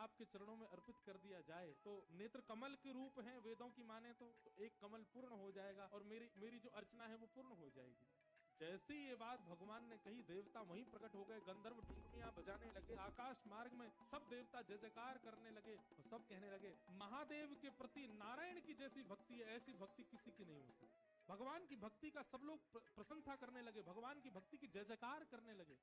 आपके चरणों में अर्पित कर दिया जाए तो नेत्र कमल के रूप हैं वेदों की माने तो एक कमल पूर्ण हो जाएगा और मेरी जो अर्चना है वो पूर्ण हो जाएगी। जैसे ही ये बात भगवान ने कही, देवता वहीं प्रकट हो गए, गंधर्व ढुकड़ियां बजाने लगे, आकाश मार्ग में सब देवता जय जयकार करने लगे और सब कहने लगे महादेव के प्रति नारायण की जैसी भक्ति है, ऐसी भक्ति किसी की नहीं हो सकती। भगवान की भक्ति का सब लोग प्रशंसा करने लगे, भगवान की भक्ति की जय जयकार करने लगे।